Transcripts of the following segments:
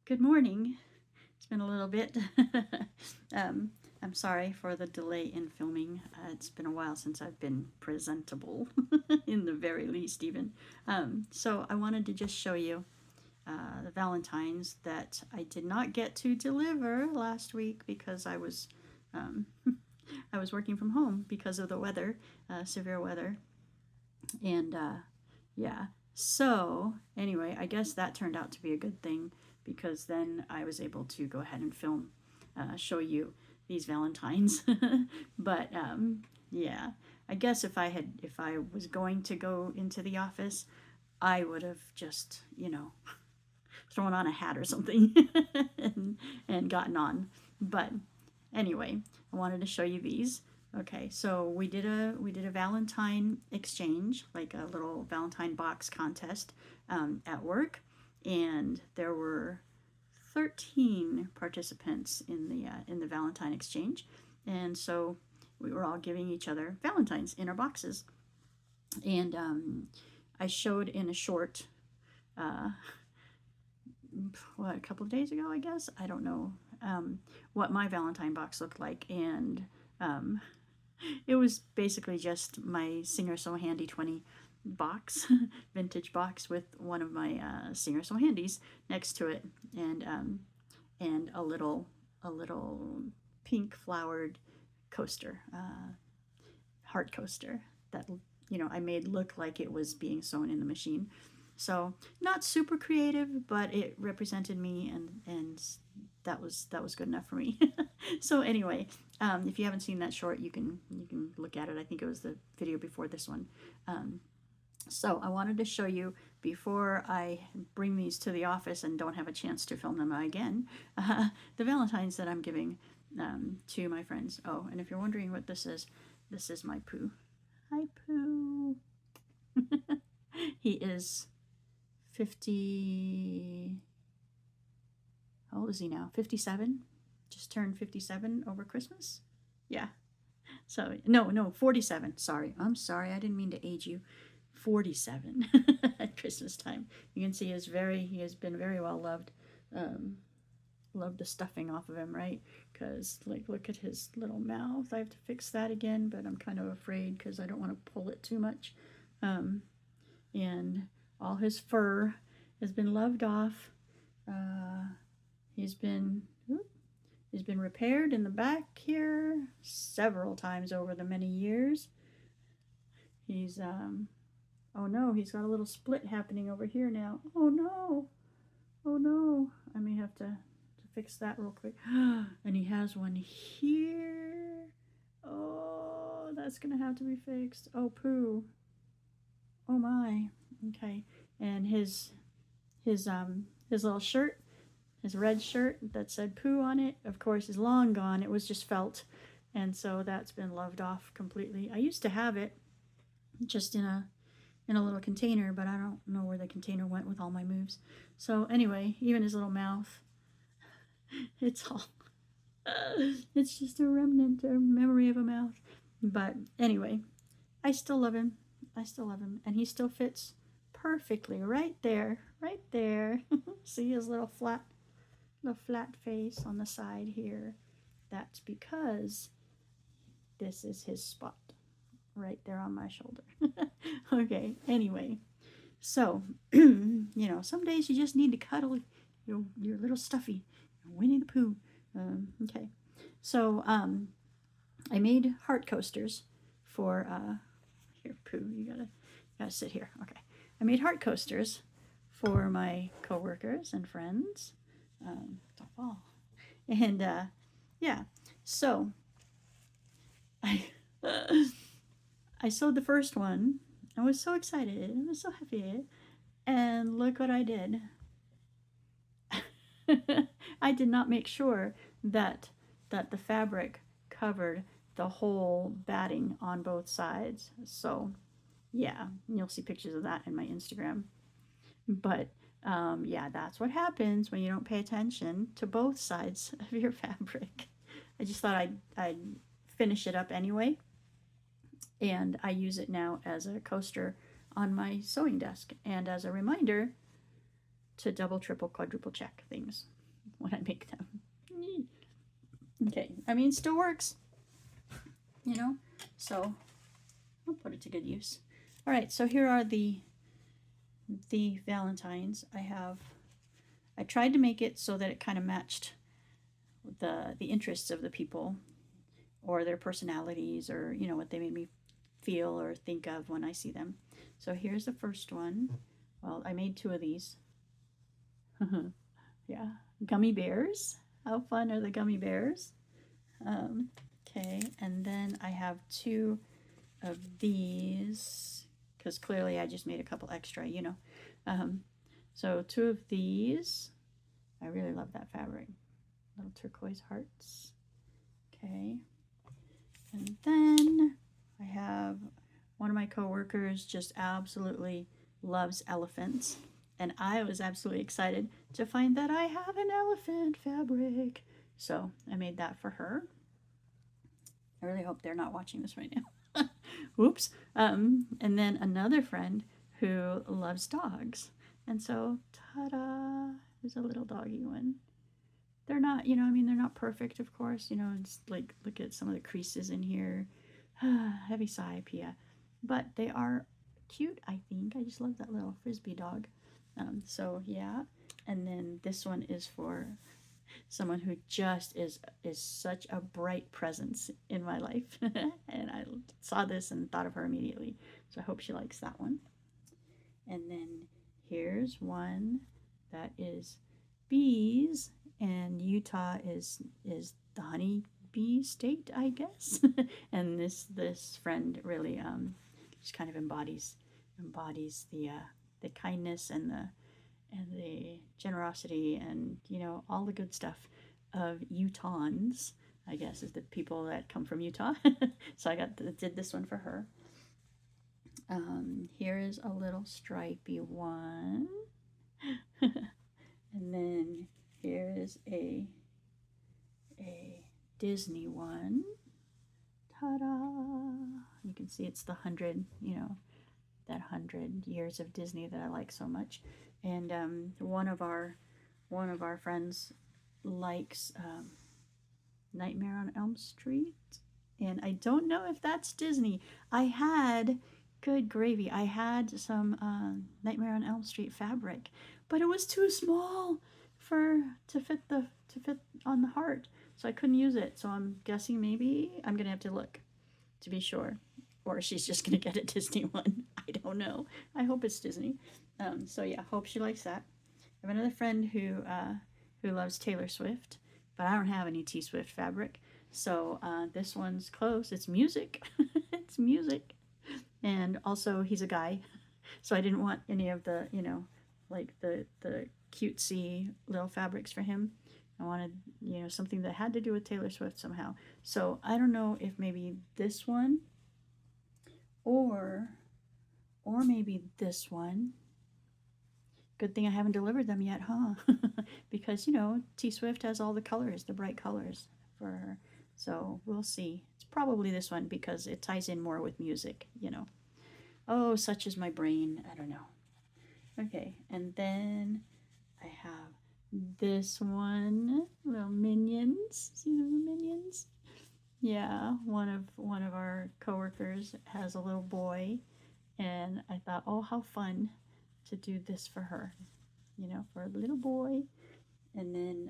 Good morning. It's been a little bit. I'm sorry for the delay in filming. It's been a while since I've been presentable, in the very least, even. So I wanted to just show you the Valentines that I did not get to deliver last week because um, I was working from home because of the weather, severe weather, and yeah. So anyway, I guess that turned out to be a good thing because then I was able to go ahead and show you these Valentines. But yeah, I guess if I was going to go into the office, I would have just thrown on a hat or something and gotten on. But anyway, I wanted to show you these. Okay, so we did a Valentine exchange, like a little Valentine box contest at work, and there were 13 participants in the Valentine exchange, and so we were all giving each other Valentines in our boxes, and I showed in a short, uh, a couple of days ago, I guess. I don't know what my Valentine box looked like, and um, it was basically just my Singer So Handy 20 box, vintage box with one of my Singer So Handies next to it, and a little pink flowered coaster, heart coaster that I made look like it was being sewn in the machine. So not super creative, but it represented me, and that was good enough for me. So anyway, if you haven't seen that short, you can look at it. I think it was the video before this one. Um, so I wanted to show you before I bring these to the office and don't have a chance to film them again, the Valentines that I'm giving to my friends. Oh, and if you're wondering what this is my Pooh. Hi, Pooh. He is 50. How old is he now? 57? Just turned 57 over Christmas? Yeah. So, no, 47. Sorry. I'm sorry. I didn't mean to age you. 47 at Christmas time. You can see he has been very well loved. Um, love the stuffing off of him, right? Because, look at his little mouth. I have to fix that again, but I'm kind of afraid because I don't want to pull it too much. Um, and all his fur has been loved off. Uh, he's been He's been repaired in the back here several times over the many years. He's oh no, he's got a little split happening over here now. Oh no. Oh no. I may have to fix that real quick. And he has one here. Oh, that's gonna have to be fixed. Oh poo. Oh my. Okay. And his little shirt, his red shirt that said Pooh on it, of course, is long gone. It was just felt, and so that's been loved off completely. I used to have it just in a little container, but I don't know where the container went with all my moves. So anyway, even his little mouth, it's all it's just a remnant, a memory of a mouth. But anyway, I still love him. I still love him, and he still fits perfectly right there, right there. See his little flat face on the side here. That's because this is his spot right there on my shoulder. Okay, anyway, so some days you just need to cuddle your little stuffy, Winnie the Pooh. Okay, so I made heart coasters for here, Pooh. You gotta sit here. Okay, I made heart coasters for my coworkers and friends. Don't fall. And yeah, so I I sewed the first one. I was so excited. I was so happy. And look what I did. I did not make sure that the fabric covered the whole batting on both sides. So yeah, you'll see pictures of that in my Instagram. But yeah, that's what happens when you don't pay attention to both sides of your fabric. I just thought I'd finish it up anyway, and I use it now as a coaster on my sewing desk and as a reminder to double, triple, quadruple check things when I make them. Okay, I mean, still works, you know, so I'll put it to good use. All right, so here are the Valentines. I tried to make it so that it kind of matched the interests of the people or their personalities, or you know what they made me feel or think of when I see them. So here's the first one. Well, I made 2 of these. Yeah, gummy bears. How fun are the gummy bears? Okay, and then I have 2 of these, because clearly I just made a couple extra, you know. So 2 of these. I really love that fabric. Little turquoise hearts. Okay. And then I have one of my coworkers just absolutely loves elephants. And I was absolutely excited to find that I have an elephant fabric. So I made that for her. I really hope they're not watching this right now. Whoops. And then another friend who loves dogs. And so, ta-da, there's a little doggy one. They're not, you know, I mean, they're not perfect, of course. You know, it's like, look at some of the creases in here. Heavy sigh, Pia. But they are cute, I think. I just love that little frisbee dog. So, yeah. And then this one is for someone who just is such a bright presence in my life. And I saw this and thought of her immediately. So I hope she likes that one. And then here's one that is bees, and Utah is the honey bee state, I guess. And this friend really just kind of embodies the kindness and the generosity and, you know, all the good stuff of Utahns, I guess, is the people that come from Utah. So I did this one for her. Here is a little stripy one. And then here is a Disney one. Ta-da! You can see it's the 100, you know, that 100 years of Disney that I like so much. And one of our friends likes Nightmare on Elm Street, and I don't know if that's Disney. I had, good gravy, I had some Nightmare on Elm Street fabric, but it was too small to fit on the heart, so I couldn't use it. So I'm guessing maybe I'm gonna have to look to be sure, or she's just gonna get a Disney one. I don't know. I hope it's Disney. So yeah, hope she likes that. I have another friend who loves Taylor Swift, but I don't have any T Swift fabric. So this one's close. It's music. It's music. And also he's a guy, so I didn't want any of the, you know, like the cutesy little fabrics for him. I wanted, you know, something that had to do with Taylor Swift somehow. So I don't know if maybe this one or maybe this one. Good thing I haven't delivered them yet, huh? Because, you know, T Swift has all the colors, the bright colors for her. So we'll see. It's probably this one because it ties in more with music, you know. Oh, such is my brain. I don't know. Okay, and then I have this one, little minions. See the minions? Yeah, one of our coworkers has a little boy, and I thought, oh, how fun to do this for her, you know, for a little boy. And then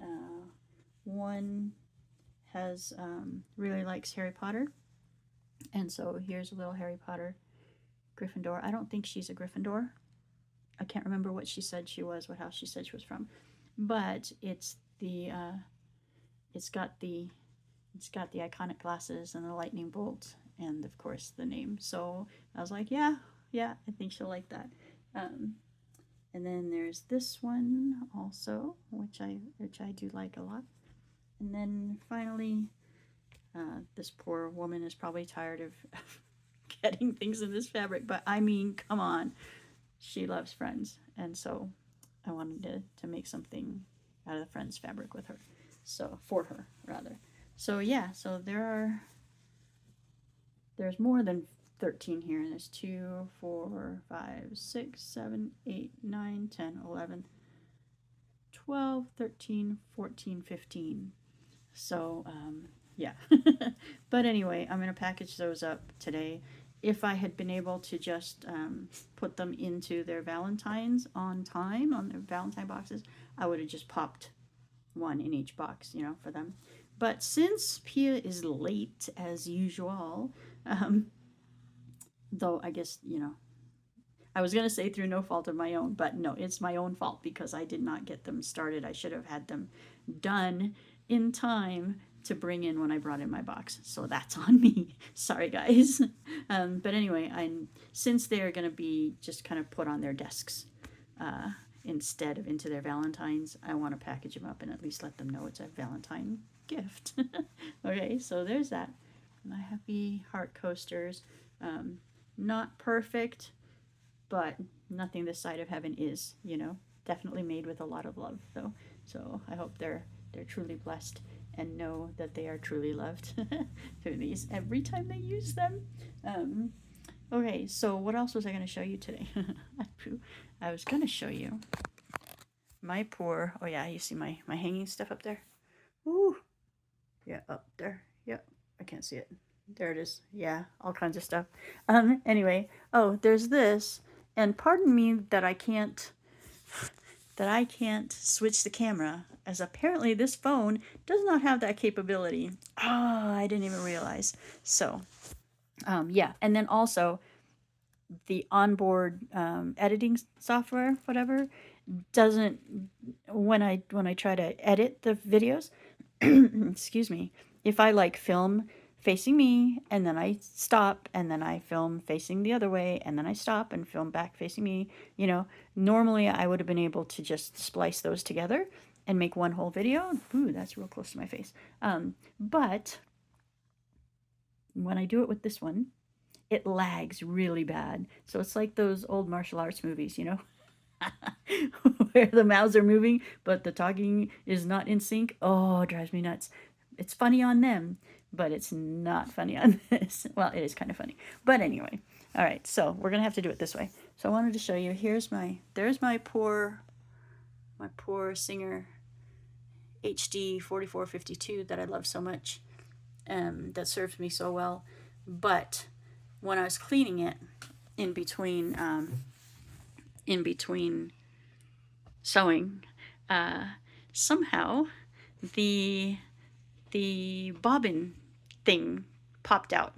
one has really likes Harry Potter, and so here's a little Harry Potter Gryffindor. I don't think she's a Gryffindor. I can't remember what she said she was, what house she said she was from, but it's got the iconic glasses and the lightning bolt, and of course the name. So I was like, yeah, I think she'll like that. And then there's this one also, which I do like a lot. And then finally, this poor woman is probably tired of getting things in this fabric, but I mean, come on, she loves Friends, and so I wanted to make something out of the Friends fabric with her, so for her rather. So yeah, so there's more than 13 here. There's 2, 4, 5, 6, 7, 8, 9, 10, 11. 12, 13, 14, 15. So, yeah. But anyway, I'm going to package those up today. If I had been able to just put them into their Valentines on time, on their Valentine boxes, I would have just popped one in each box, you know, for them. But since Pia is late as usual, though I guess, you know, I was going to say through no fault of my own, but no, it's my own fault because I did not get them started. I should have had them done in time to bring in when I brought in my box. So that's on me. Sorry, guys. But anyway, since they're going to be just kind of put on their desks instead of into their Valentines, I want to package them up and at least let them know it's a Valentine gift. Okay, so there's that. My happy heart coasters. Not perfect, but nothing this side of heaven is, you know. Definitely made with a lot of love, though. So I hope they're truly blessed and know that they are truly loved through these every time they use them. Okay, so what else was I going to show you today? I was going to show you my poor, oh yeah, you see my hanging stuff up there? Ooh, yeah, up there. Yep, I can't see it. There it is. Yeah, all kinds of stuff. Anyway, oh, there's this, and pardon me that I can't switch the camera, as apparently this phone does not have that capability. Oh, I didn't even realize. So, yeah, and then also the onboard editing software, whatever, doesn't, when I try to edit the videos, excuse me, if I like film facing me and then I stop and then I film facing the other way and then I stop and film back facing me, you know, normally I would have been able to just splice those together and make one whole video. Ooh, that's real close to my face. But when I do it with this one, it lags really bad. So it's like those old martial arts movies, you know, where the mouths are moving, but the talking is not in sync. Oh, it drives me nuts. It's funny on them, but it's not funny on this. Well, it is kind of funny. But anyway, all right, so we're going to have to do it this way. So I wanted to show you, there's my poor Singer HD 4452 that I love so much, that serves me so well. But when I was cleaning it in between sewing, somehow the bobbin thing popped out,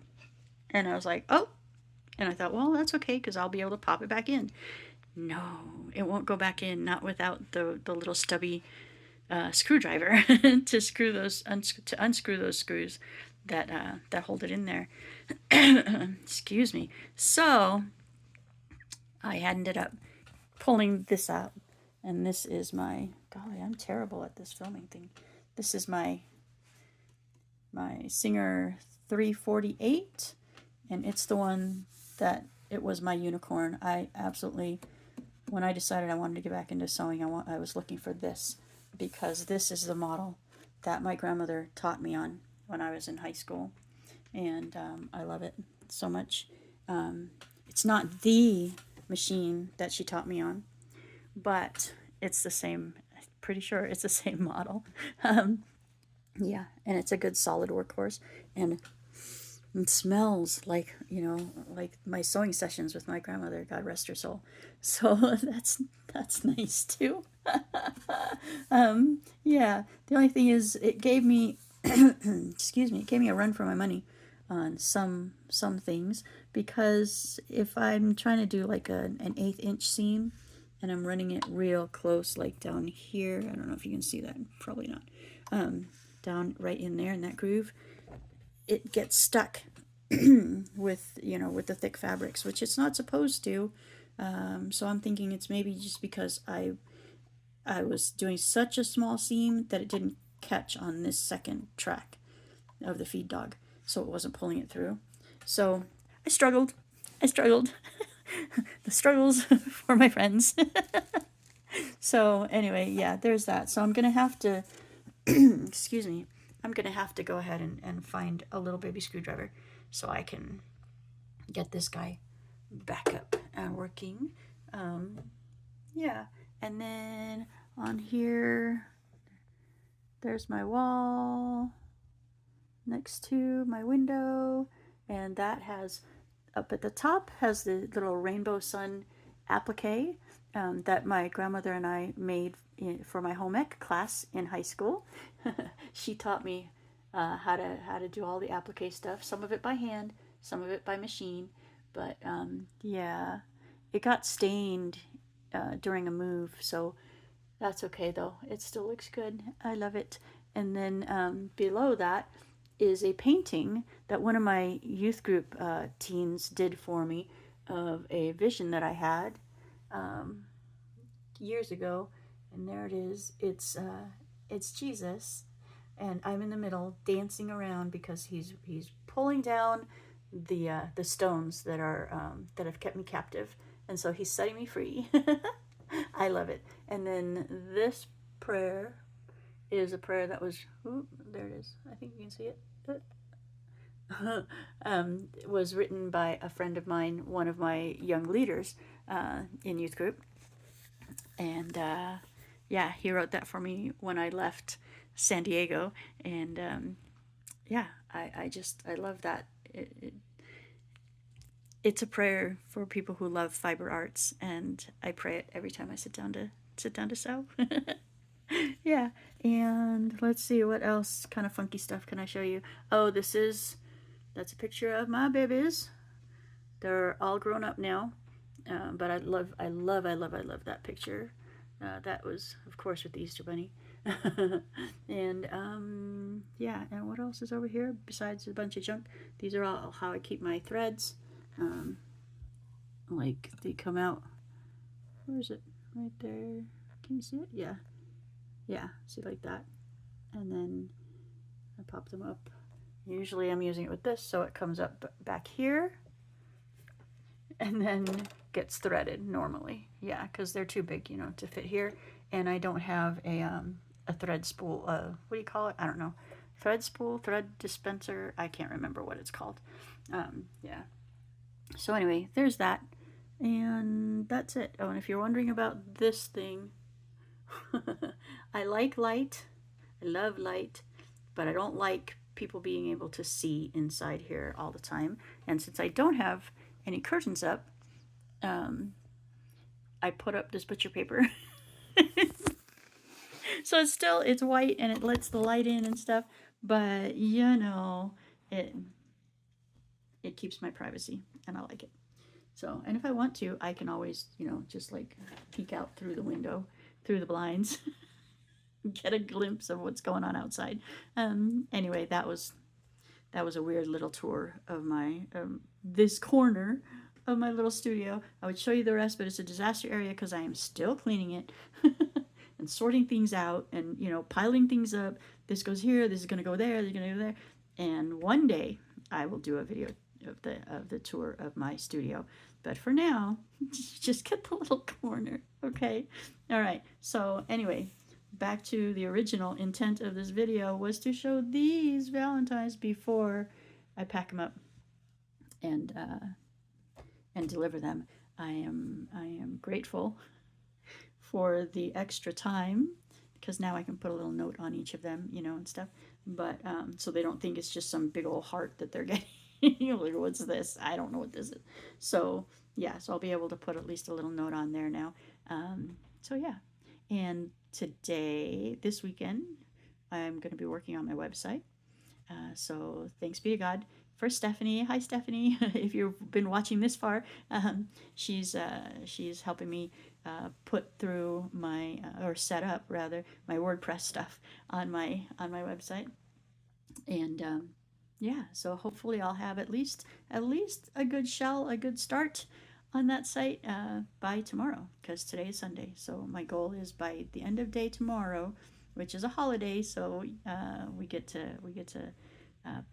and I was like, oh, and I thought, well, that's okay because I'll be able to pop it back in. No, it won't go back in, not without the little stubby screwdriver to unscrew those screws that hold it in there. Excuse me. So I ended up pulling this out, and this is my, golly, I'm terrible at this filming thing. This is my Singer 348, and it's the one that, it was my unicorn. I absolutely, when I decided I wanted to get back into sewing, I was looking for this, because this is the model that my grandmother taught me on when I was in high school, and I love it so much. It's not the machine that she taught me on, but it's the same, I'm pretty sure it's the same model. Yeah, and it's a good solid workhorse, and it smells like, you know, like my sewing sessions with my grandmother, God rest her soul. So that's nice too. Yeah, the only thing is it gave me excuse me, it gave me a run for my money on some things, because if I'm trying to do like an 1/8 inch seam and I'm running it real close, like down here, I don't know if you can see that, probably not, down right in there in that groove, it gets stuck with, you know, with the thick fabrics, which it's not supposed to. So I'm thinking it's maybe just because I was doing such a small seam that it didn't catch on this second track of the feed dog, so it wasn't pulling it through. So I struggled. The struggles for my friends. So anyway, yeah, there's that. So I'm gonna have to excuse me, I'm gonna have to go ahead and find a little baby screwdriver so I can get this guy back up and working. Yeah, and then on here. There's my wall next to my window, and that has, up at the top, has the little rainbow sun applique that my grandmother and I made for my home ec class in high school. She taught me how to do all the applique stuff, some of it by hand, some of it by machine, but yeah, it got stained during a move, so that's okay though. It still looks good. I love it. And then below that is a painting that one of my youth group teens did for me of a vision that I had years ago. And there it is. It's Jesus, and I'm in the middle dancing around because he's pulling down the stones that are that have kept me captive, and so he's setting me free. I love it. And then this prayer is a prayer that was, there it is. I think you can see it. Was written by a friend of mine, one of my young leaders in youth group. And yeah, he wrote that for me when I left San Diego. And yeah, I love that. It's a prayer for people who love fiber arts, and I pray it every time I sit down to sew. Yeah, and let's see what else kind of funky stuff can I show you. Oh, that's a picture of my babies. They're all grown up now, but I love that picture. That was, of course, with the Easter Bunny. And yeah, and what else is over here besides a bunch of junk? These are all how I keep my threads. Like they come out. Where is it? Right there. Can you see it? Yeah. Yeah, see, like that. And then I pop them up. Usually I'm using it with this, so it comes up back here and then gets threaded normally. Yeah, because they're too big, to fit here. And I don't have a thread spool. What do you call it? I don't know. Thread spool, thread dispenser. I can't remember what it's called. Yeah. So anyway, there's that. And that's it. Oh, and if you're wondering about this thing, I like light. I love light, but I don't like people being able to see inside here all the time. And since I don't have any curtains up, I put up this butcher paper. So it's white and it lets the light in and stuff, but it keeps my privacy, and I like it. So, and if I want to, I can always, just like peek out through the window, through the blinds, get a glimpse of what's going on outside. Anyway, that was a weird little tour of my this corner of my little studio. I would show you the rest, but it's a disaster area because I am still cleaning it and sorting things out and piling things up. This goes here. This is going to go there. This is going to go there. And one day I will do a video of the tour of my studio. But for now, just get the little corner, okay? All right, so anyway, back to the original intent of this video was to show these Valentines before I pack them up and deliver them. I am grateful for the extra time because now I can put a little note on each of them, and stuff. But so they don't think it's just some big old heart that they're getting. Like, what's this? I don't know what this is. So yeah, so I'll be able to put at least a little note on there now. So yeah, and this weekend, I'm going to be working on my website. So thanks be to God for Stephanie. Hi, Stephanie. If you've been watching this far, she's helping me put through or set up rather my WordPress stuff on my website. And yeah, so hopefully I'll have at least a good start on that site by tomorrow, because today is Sunday. So my goal is by the end of day tomorrow, which is a holiday, so we get to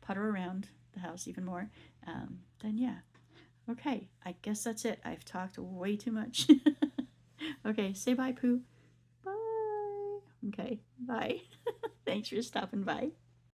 putter around the house even more. Then yeah, okay, I guess that's it. I've talked way too much. Okay, say bye, Pooh. Bye. Okay, bye. Thanks for stopping by.